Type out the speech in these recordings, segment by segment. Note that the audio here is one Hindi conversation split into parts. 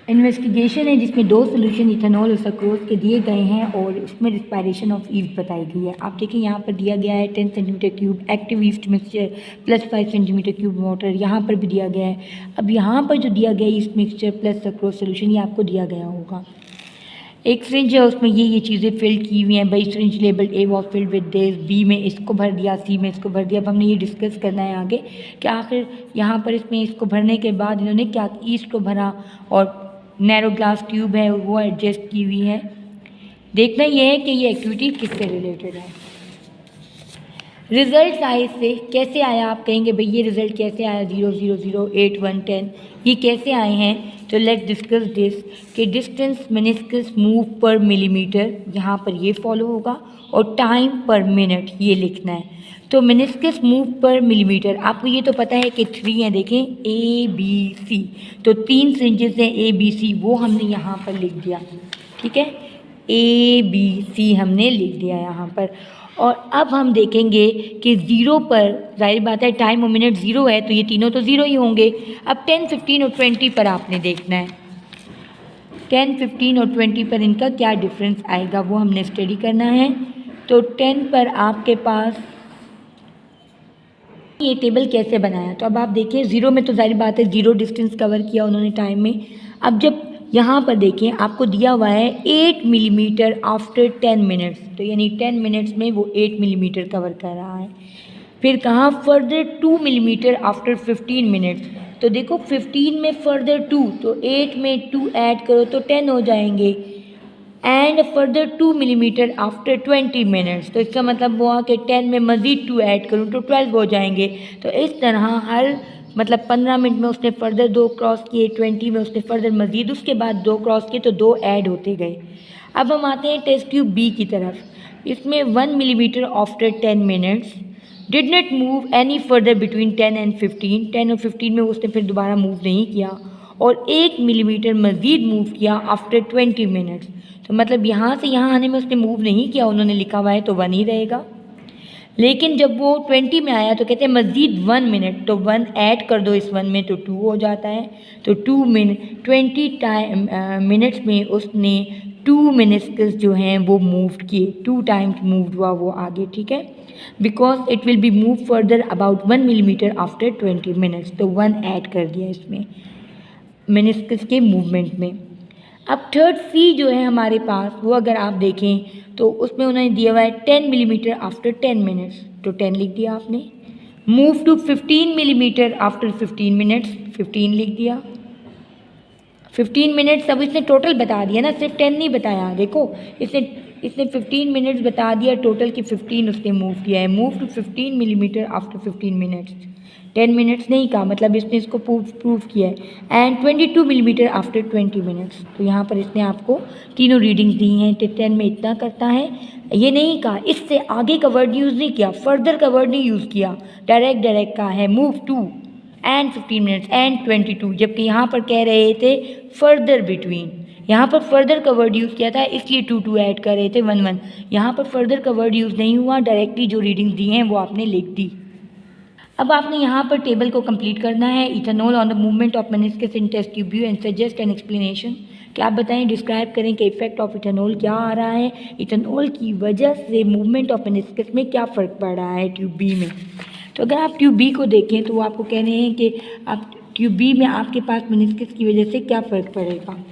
इन्वेस्टिगेशन है जिसमें 2 सोल्यूशन इथेनॉल और सक्रोज के दिए गए हैं और उसमें रिस्पायरेशन ऑफ ईस्ट बताई गई है। आप देखिए यहाँ पर दिया गया है 10 centimetre cube active yeast mixture plus 5 centimetre cube water, यहाँ पर भी दिया गया है। अब यहाँ पर जो दिया गया है east mixture plus sucrose solution, ये आपको दिया गया होगा। एक सिरिंज है, उसमें ये चीज़ें फिल की हुई हैं। भाई syringe label A was filled with this, B में इसको भर दिया, सी में इसको भर दिया। अब हमने ये डिस्कस करना है आगे कि आखिर यहाँ पर इसमें इसको भरने के बाद इन्होंने क्या ईस्ट को भरा और नैरो ग्लास ट्यूब है वो एडजस्ट की हुई है। देखना ये है कि ये एक्टिविटी किससे रिलेटेड है। रिजल्ट आए इससे कैसे आया, आप कहेंगे भाई ये रिजल्ट कैसे आया 0 0 0 8 1 10, ये कैसे आए हैं। तो लेट्स डिस्कस दिस कि डिस्टेंस मिनिस्कस मूव पर मिलीमीटर, यहाँ पर ये फॉलो होगा, और टाइम पर मिनट ये लिखना है। तो मिनिस्कस मूव पर मिलीमीटर, आपको ये तो पता है कि 3 है, देखें ABC, तो 3 सिरिंजेस हैं ABC, वो हमने यहाँ पर लिख दिया, ठीक है, ABC हमने लिख दिया यहाँ पर। और अब हम देखेंगे कि 0 पर जाहिर बात है टाइम और मिनट 0 है, तो ये तीनों तो 0 ही होंगे। अब 10, 15 और 20 पर आपने देखना है, 10, 15 और 20 पर इनका क्या डिफरेंस आएगा वो हमने स्टडी करना है। तो 10 पर आपके पास ये टेबल कैसे बनाया, तो अब आप देखिए 0 में तो जाहिर बात है 0 डिस्टेंस कवर किया उन्होंने टाइम में। अब जब यहाँ पर देखें आपको दिया हुआ है 8 मिलीमीटर आफ्टर 10 मिनट्स, तो यानी 10 मिनट्स में वो 8 मिलीमीटर कवर कर रहा है। फिर कहाँ फर्दर 2 मिलीमीटर आफ्टर 15 मिनट्स, तो देखो 15 में फर्दर 2, तो 8 में 2 ऐड करो तो 10 हो जाएंगे। And further 2 millimetre after 20 minutes, तो इसका मतलब हुआ कि 10 में मज़ीद 2 ऐड करूँ तो 12 हो जाएंगे। तो इस तरह हर मतलब 15 मिनट में उसने फर्दर 2 क्रॉस किए, 20 में उसने फर्दर मज़ीद उसके बाद 2 क्रॉस किए, तो 2 ऐड होते गए। अब हम आते हैं टेस्ट ट्यूब बी की तरफ। इसमें 1 millimetre after 10 minutes did not move any further between 10 and 15, 10 और 15 में उसने फिर दोबारा मूव नहीं किया, और 1 मिलीमीटर मज़ीद मूव किया आफ्टर 20 मिनट्स। तो मतलब यहाँ से यहाँ आने में उसने मूव नहीं किया, उन्होंने लिखा हुआ है तो 1 ही रहेगा। लेकिन जब वो 20 में आया तो कहते हैं मज़ीद 1 मिनट, तो 1 ऐड कर दो इस 1 में तो 2 हो जाता है। तो 2 मिनट 20 मिनट्स में उसने 2 मिनिस्कस जो हैं वो मूव किए, 2 टाइम्स मूव हुआ वो आगे, ठीक है, because it will be move further about 1 millimetre after 20 minutes, तो 1 ऐड कर दिया इसमें मिनिस्कस के मूवमेंट में। अब थर्ड सी जो है हमारे पास, वो अगर आप देखें तो उसमें उन्होंने दिया हुआ है 10 मिलीमीटर आफ्टर 10 मिनट्स, तो 10 लिख दिया आपने। Move to 15 millimetre after 15 minutes, 15 लिख दिया। 15 मिनट्स अब इसने टोटल बता दिया ना, सिर्फ 10 नहीं बताया। देखो इसने 15 मिनट्स बता दिया टोटल कि 15 उसने मूव किया है। Move to 15 millimetre after 15 minutes, 10 minutes नहीं कहा, मतलब इसने इसको प्रूव किया है। एंड 22 मिलीमीटर आफ्टर 20 मिनट्स, तो यहाँ पर इसने आपको तीनों रीडिंग्स दी हैं। 10 में इतना करता है, ये नहीं कहा, इससे आगे का वर्ड यूज़ नहीं किया, फर्दर का वर्ड नहीं यूज़ किया, डायरेक्ट कहा है move to and 15 minutes and 22, जबकि यहाँ पर कह रहे थे फर्दर बिटवीन, यहाँ पर फर्दर का वर्ड यूज़ किया था इसलिए 2 ऐड कर रहे थे 1 1, यहाँ पर फर्दर का वर्ड यूज़ नहीं हुआ, डायरेक्टली जो रीडिंग्स दी हैं वो आपने लिख दी। अब आपने यहाँ पर टेबल को कंप्लीट करना है। Ethanol on the movement of meniscus in test tube and suggest an explanation, क्या आप बताएं, डिस्क्राइब करें कि इफेक्ट ऑफ इथेनॉल क्या आ रहा है, इथेनॉल की वजह से मूवमेंट ऑफ मेनिस्कस में क्या फ़र्क पड़ रहा है ट्यूब बी में। तो अगर आप ट्यूब बी को देखें तो वो आपको कह रहे हैं कि आप ट्यूब बी में आपके पास मेनिस्कस की वजह से क्या फ़र्क पड़ेगा,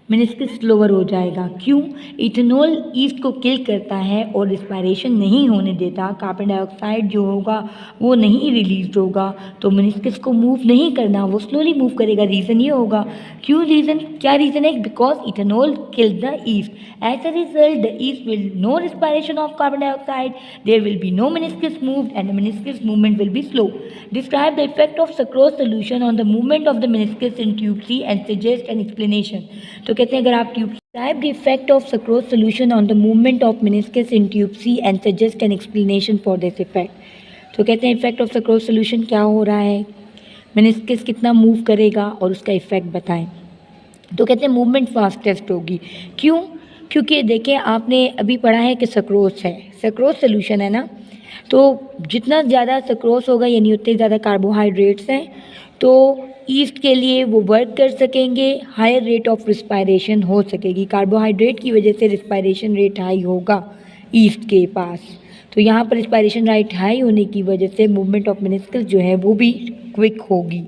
मेनिस्कस स्लोअर हो जाएगा। क्यों? इथेनॉल ईस्ट को किल करता है और रिस्पायरेशन नहीं होने देता, कार्बन डाइऑक्साइड जो होगा वो नहीं रिलीज होगा, तो मेनिस्कस को मूव नहीं करना, वो स्लोली मूव करेगा। रीज़न ये होगा, क्यों रीज़न, क्या रीज़न है, because ethanol kill the yeast, as a result the yeast will no respiration of carbon dioxide, there will be no meniscus moved and the meniscus movement will be slow. Describe the effect of sucrose solution on the movement of the meniscus in tube C and suggest an explanation. तो कहते हैं अगर आप describe the effect of sucrose solution on the movement of meniscus in tube C and suggest an explanation for this effect। तो कहते हैं इफेक्ट ऑफ सक्रोज सोल्यूशन क्या हो रहा है, मेनिस्कस कितना मूव करेगा और उसका इफेक्ट बताएं। तो कहते हैं मूवमेंट फास्टेस्ट होगी। क्यों? क्योंकि देखें आपने अभी पढ़ा है कि सक्रोज है, सक्रोज सोल्यूशन है ना, तो जितना ज़्यादा सक्रोज होगा यानी उतने ज़्यादा कार्बोहाइड्रेट्स हैं, तो ईस्ट के लिए वो वर्क कर सकेंगे, हायर रेट ऑफ रिस्पायरेशन हो सकेगी। कार्बोहाइड्रेट की वजह से रिस्पायरेशन रेट हाई होगा ईस्ट के पास, तो यहाँ पर रिस्पायरेशन रेट हाई होने की वजह से मूवमेंट ऑफ मेनिस्कस जो है वो भी क्विक होगी।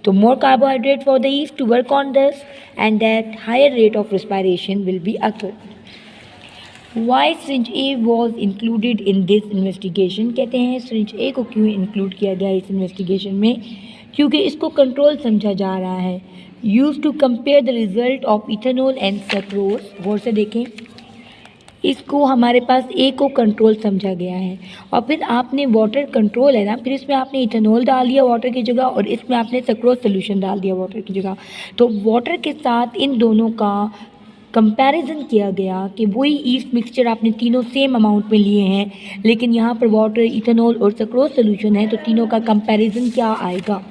तो more carbohydrate for the yeast to work on this and that higher rate of respiration will be occur. Why syringe A was included in this investigation, कहते हैं सिरिंज ए को क्यों इंक्लूड किया गया इस इन्वेस्टिगेशन में, क्योंकि इसको कंट्रोल समझा जा रहा है। Use to compare the result of ethanol and sucrose, गौर से देखें, इसको हमारे पास ए को कंट्रोल समझा गया है। और फिर आपने वाटर कंट्रोल है ना, फिर इसमें आपने इथेनॉल डाल दिया वाटर की जगह और इसमें आपने सक्रोज सोल्यूशन डाल दिया वाटर की जगह। तो वाटर के साथ इन दोनों का कंपैरिजन किया गया कि वही ईस्ट मिक्सचर आपने तीनों सेम अमाउंट में लिए हैं, लेकिन यहाँ पर वाटर, इथेनॉल और सक्रोज सोल्यूशन है, तो तीनों का कंपैरिजन क्या आएगा।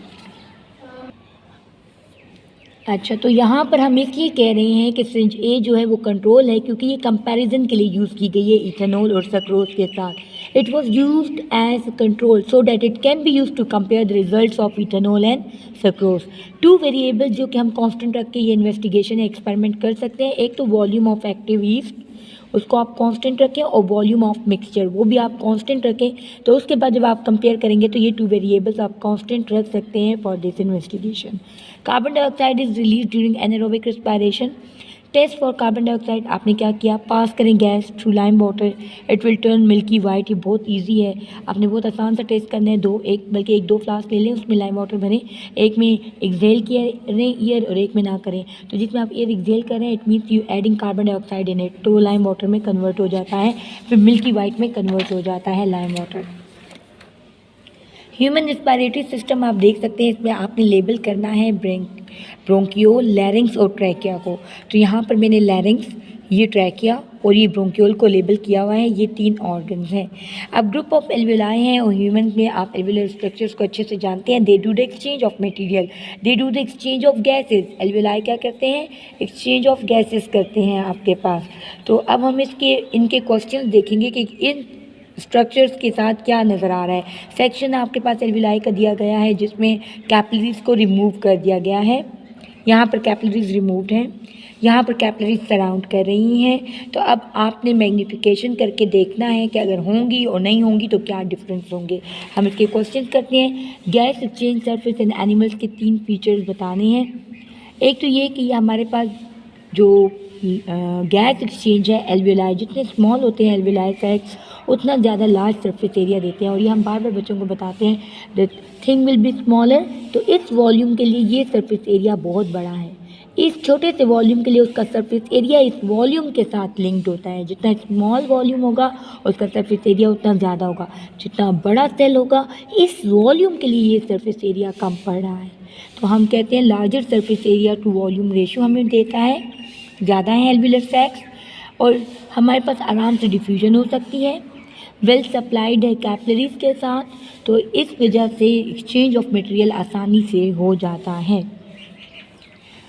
अच्छा, तो यहाँ पर हम इसलिए कह रहे हैं कि सिरिंज ए जो है वो कंट्रोल है क्योंकि ये कंपैरिजन के लिए यूज़ की गई है इथेनॉल और सक्रोज के साथ। It was used as control so that it can be use to compare the results of ethanol and sucrose. Two variable जो कि हम कांस्टेंट रख के ये इन्वेस्टिगेशन एक्सपेरिमेंट कर सकते हैं, एक तो वॉल्यूम ऑफ एक्टिव ईस्ट, उसको आप कांस्टेंट रखें, और वॉल्यूम ऑफ मिक्सचर वो भी आप कांस्टेंट रखें। तो उसके बाद जब आप कंपेयर करेंगे तो ये टू वेरिएबल्स आप कांस्टेंट रख सकते हैं for this investigation. Carbon dioxide is release during anaerobic respiration. Test for carbon dioxide आपने क्या किया, पास करें gas through lime water, it will turn milky white. ये बहुत इजी है, आपने बहुत आसान सा टेस्ट करना है। बल्कि एक दो फ्लास्क ले लें, उसमें लाइम वाटर भरें, एक में एक्सेल करें ईयर और एक में ना करें। तो जिसमें आप एयर एक्सेल करें it means you adding carbon dioxide in it, तो लाइम वाटर में कन्वर्ट हो जाता है, फिर मिल्की वाइट में कन्वर्ट हो जाता है lime water. Human respiratory system आप देख सकते हैं, इसमें आपने लेबल करना है ब्रोंकियोल, लैरिंग्स और ट्रैकिया को। तो यहाँ पर मैंने लैरिंग्स, ये ट्रैकिया और ये ब्रोंकियोल को लेबल किया हुआ है, ये 3 ऑर्गन्स हैं। अब ग्रुप ऑफ एल्विलाई हैं और ह्यूमन में आप एल्विलर स्ट्रक्चर्स को अच्छे से जानते हैं। They do the exchange of material, they do the exchange of gases. Alveoli क्या करते हैं, एक्सचेंज ऑफ गैसेज करते हैं आपके पास। तो अब हम इनके क्वेश्चन देखेंगे कि इन स्ट्रक्चर्स के साथ क्या नज़र आ रहा है। सेक्शन आपके पास एल्विलाई का दिया गया है जिसमें कैपिलरीज को रिमूव कर दिया गया है। यहाँ पर कैपिलरीज रिमूव्ड हैं, यहाँ पर कैपिलरीज सराउंड कर रही हैं। तो अब आपने मैग्नीफिकेशन करके देखना है कि अगर होंगी और नहीं होंगी तो क्या डिफरेंस होंगे। हम इसके क्वेश्चन करते हैं। Gas exchange surface in animals के 3 फीचर्स बताने हैं। एक तो ये कि हमारे पास जो गैस एक्सचेंज है एल्विलाई, जितने स्मॉल होते हैं एल्विलाई सैक्स उतना ज़्यादा लार्ज सरफेस एरिया देते हैं, और ये हम बार बार बच्चों को बताते हैं the thing will be smaller. तो इस वॉल्यूम के लिए ये सरफेस एरिया बहुत बड़ा है, इस छोटे से वॉल्यूम के लिए उसका सरफेस एरिया इस वॉल्यूम के साथ लिंक्ड होता है। जितना स्मॉल वॉल्यूम होगा उसका सरफेस एरिया उतना ज़्यादा होगा, जितना बड़ा सेल होगा इस वॉल्यूम के लिए ये सरफेस एरिया कम पड़ रहा है। तो हम कहते हैं larger surface area to volume ratio हमें देता है, ज़्यादा है एल्विलर सैक्स, और हमारे पास आराम से डिफ्यूजन हो सकती है, वेल सप्लाइड है कैपिलरीज के साथ, तो इस वजह से एक्सचेंज ऑफ मटेरियल आसानी से हो जाता है।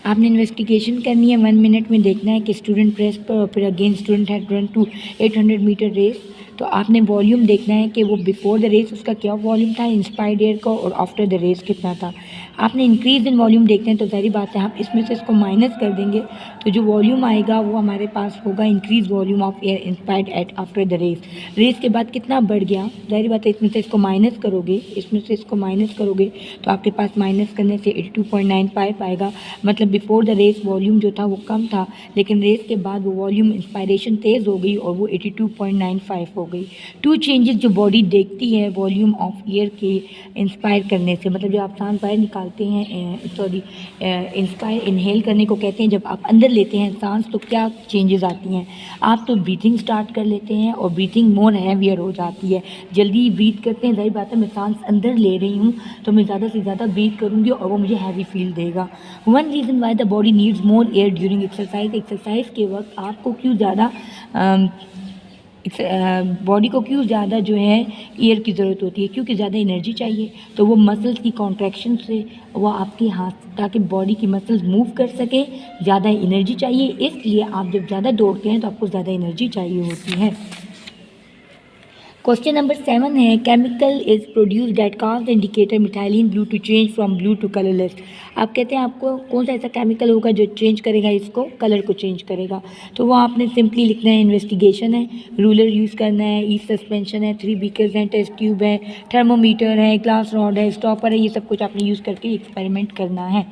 आपने इन्वेस्टिगेशन करनी है, 1 मिनट में देखना है कि स्टूडेंट प्रेस पर और फिर again student had run to 800 metre race. तो आपने वॉल्यूम देखना है कि वो बिफोर द रेस उसका क्या वॉल्यूम था इंस्पायर्ड एयर का, और आफ्टर द रेस कितना था। आपने इंक्रीज़ इन वॉल्यूम देखना है, तो ज़ाहिर बात है हम इसमें से इसको माइनस कर देंगे, तो जो वॉल्यूम आएगा वो हमारे पास होगा increase volume of air inspired at after the race. Race के बाद कितना बढ़ गया, ज़ाहिर बात है इसमें से इसको माइनस करोगे, इसमें से इसको माइनस करोगे तो आपके पास माइनस करने से 82.95 आएगा। मतलब बिफोर द रेस वॉल्यूम जो था वो कम था, लेकिन रेस के बाद वो वॉल्यूम इंस्पायरेशन तेज़ हो गई और वो 82.95 हो गई। 2 चेंजेस जो बॉडी देखती है वॉल्यूम ऑफ एयर के इंस्पायर करने से, मतलब जब आप सांस बाहर निकालते हैं, इंस्पायर इनहेल करने को कहते हैं, जब आप अंदर लेते हैं सांस तो क्या चेंजेस आती हैं। आप तो ब्रीथिंग स्टार्ट कर लेते हैं और ब्रीथिंग मोर हैवियर हो जाती है, जल्दी ब्रीथ करते हैं। ज़ाहिर बात है मैं सांस अंदर ले रही हूँ तो मैं ज़्यादा से ज़्यादा ब्रीथ करूँगी और वो मुझे हैवी फील देगा। 1 reason why the body needs more air during exercise, exercise के वक्त आपको क्यों ज़्यादा बॉडी को क्यों ज़्यादा जो है एयर की ज़रूरत होती है, क्योंकि ज़्यादा एनर्जी चाहिए। तो वो मसल्स की कॉन्ट्रैक्शन से वो आपके हाथ, ताकि बॉडी की मसल्स मूव कर सकें, ज़्यादा एनर्जी चाहिए, इसलिए आप जब ज़्यादा दौड़ते हैं तो आपको ज़्यादा एनर्जी चाहिए होती है। क्वेश्चन नंबर 7 है, chemical is produce that cause indicator methylene blue to change from blue to colourless. आप कहते हैं आपको कौन सा ऐसा केमिकल होगा जो चेंज करेगा इसको, कलर को चेंज करेगा। तो वो आपने सिंपली लिखना है, इन्वेस्टिगेशन है, रूलर यूज़ करना है, ई सस्पेंशन है, 3 बीकर्स हैं, टेस्ट ट्यूब है, थर्मोमीटर है, ग्लास रॉड है, स्टॉपर है, ये सब कुछ आपने यूज़ करके एक्सपेरिमेंट करना है।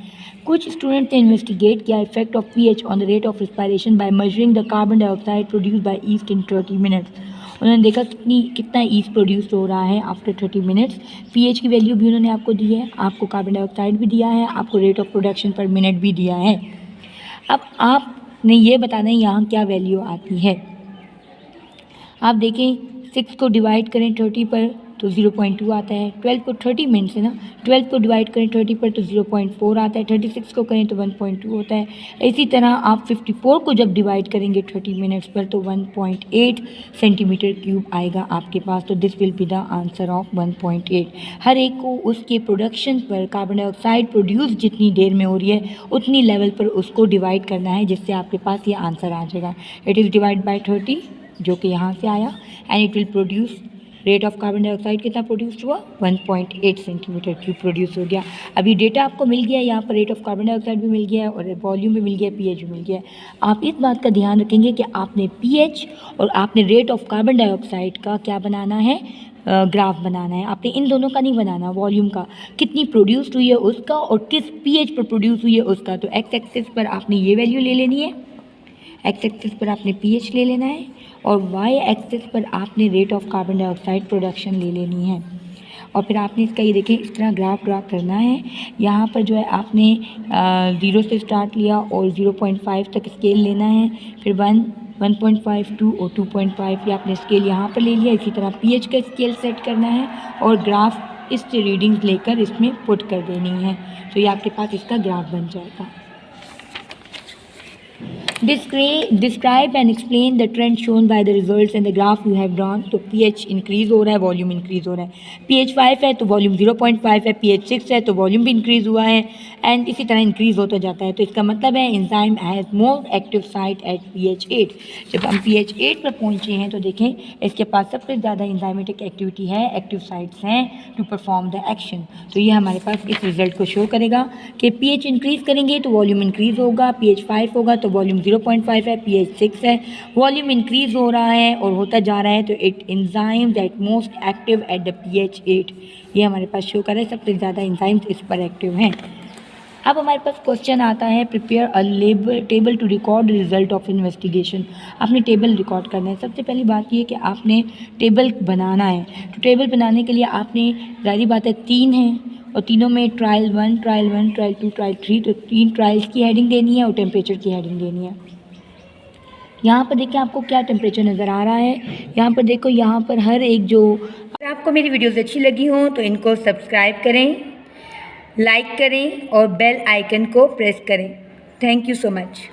कुछ स्टूडेंट्स ने इन्वेस्टिगेट किया effect of pH on the rate of respiration by measuring the carbon dioxide produce by east in 30 minutes. उन्होंने देखा कितना ईस्ट प्रोड्यूस हो रहा है आफ्टर 30 मिनट्स। पीएच की वैल्यू भी उन्होंने आपको दी है, आपको कार्बन डाइऑक्साइड भी दिया है, आपको रेट ऑफ प्रोडक्शन पर मिनट भी दिया है। अब आपने ये बताना है यहाँ क्या वैल्यू आती है। आप देखें 6 को डिवाइड करें 30 पर तो 0.2 आता है, 12 को 30 मिनट है ना, 12 को डिवाइड करें 30 पर तो 0.4 आता है, 36 को करें तो 1.2 होता है। इसी तरह आप 54 को जब डिवाइड करेंगे 30 मिनट्स पर तो 1.8 सेंटीमीटर क्यूब आएगा आपके पास। तो this will be the answer of 1.8। हर एक को उसके प्रोडक्शन पर कार्बन डाइऑक्साइड प्रोड्यूस जितनी देर में हो रही है उतनी लेवल पर उसको डिवाइड करना है, जिससे आपके पास ये आंसर आ जाएगा। इट इज़ डिवाइड बाई 30 जो कि यहाँ से आया, and it will produce, rate of carbon dioxide कितना प्रोड्यूस हुआ, 1.8 सेंटीमीटर क्यूब प्रोड्यूस हो गया। अभी डेटा आपको मिल गया है, यहाँ पर रेट ऑफ कार्बन डाइऑक्साइड भी मिल गया है और वॉल्यूम भी मिल गया है, पीएच भी मिल गया है। आप इस बात का ध्यान रखेंगे कि आपने पीएच और आपने रेट ऑफ कार्बन डाइऑक्साइड का क्या बनाना है, ग्राफ बनाना है। आपने इन दोनों का नहीं बनाना, वॉल्यूम का, कितनी प्रोड्यूस हुई है उसका और किस पीएच पर प्रोड्यूस हुई है उसका। तो एक्स एक्सिस पर आपने ये वैल्यू ले लेनी है, एक्स एक्सिस पर आपने पीएच ले लेना है और वाई एक्सिस पर आपने rate of carbon dioxide production ले लेनी है। और फिर आपने इसका ये देखें इस तरह ग्राफ ड्रा करना है। यहाँ पर जो है आपने 0 से स्टार्ट लिया और 0.5 तक स्केल लेना है, फिर 1, 1.5, 2 और 2.5 ये आपने स्केल यहाँ पर ले लिया। इसी तरह पीएच का स्केल सेट करना है और ग्राफ इस रीडिंग्स लेकर इसमें पुट कर देनी है। तो ये आपके पास इसका ग्राफ बन जाएगा। Describe and explain the trend shown by the results in the graph you have drawn। तो pH इंक्रीज़ हो रहा है, वॉल्यूम इंक्रीज़ हो रहा है। pH 5 है तो वॉल्यूम 0.5 है, pH 6 है तो वॉल्यूम भी इंक्रीज़ हुआ है, एंड इसी तरह इंक्रीज़ होता जाता है। तो इसका मतलब है enzyme has more active site at pH 8। जब हम pH 8 पर पहुँचे हैं तो देखें इसके पास सबसे ज़्यादा एंजाइमेटिक एक्टिविटी है, एक्टिव साइट्स हैं टू परफॉर्म द एक्शन। तो ये हमारे पास इस रिजल्ट को शो करेगा कि pH इंक्रीज़ करेंगे तो वॉल्यूम इंक्रीज़ होगा, pH 5 होगा तो वॉल्यूम 0.5 है, pH 6 है, वॉल्यूम इंक्रीज़ हो रहा है और होता जा रहा है। तो it enzymes at most active at the pH 8, ये हमारे पास शो कर रहा है सबसे ज़्यादा एंजाइम्स इस पर एक्टिव हैं। अब हमारे पास क्वेश्चन आता है, prepare a table to record result of investigation. आपने टेबल रिकॉर्ड करना है। सबसे पहली बात ये कि आपने टेबल बनाना है। तो टेबल बनाने के लिए आपने, जाहिर बात है 3 हैं और तीनों में ट्रायल 1, ट्रायल 2, ट्रायल 3, तो 3 ट्रायल्स की हेडिंग देनी है और टेम्परेचर की हेडिंग देनी है। यहाँ पर देखिए आपको क्या टेम्परेचर नज़र आ रहा है। यहाँ पर देखो, यहाँ पर हर एक जो, अगर आपको मेरी वीडियोज़ अच्छी लगी हों तो इनको सब्सक्राइब करें, लाइक करें और बेल आइकन को प्रेस करें। Thank you so much.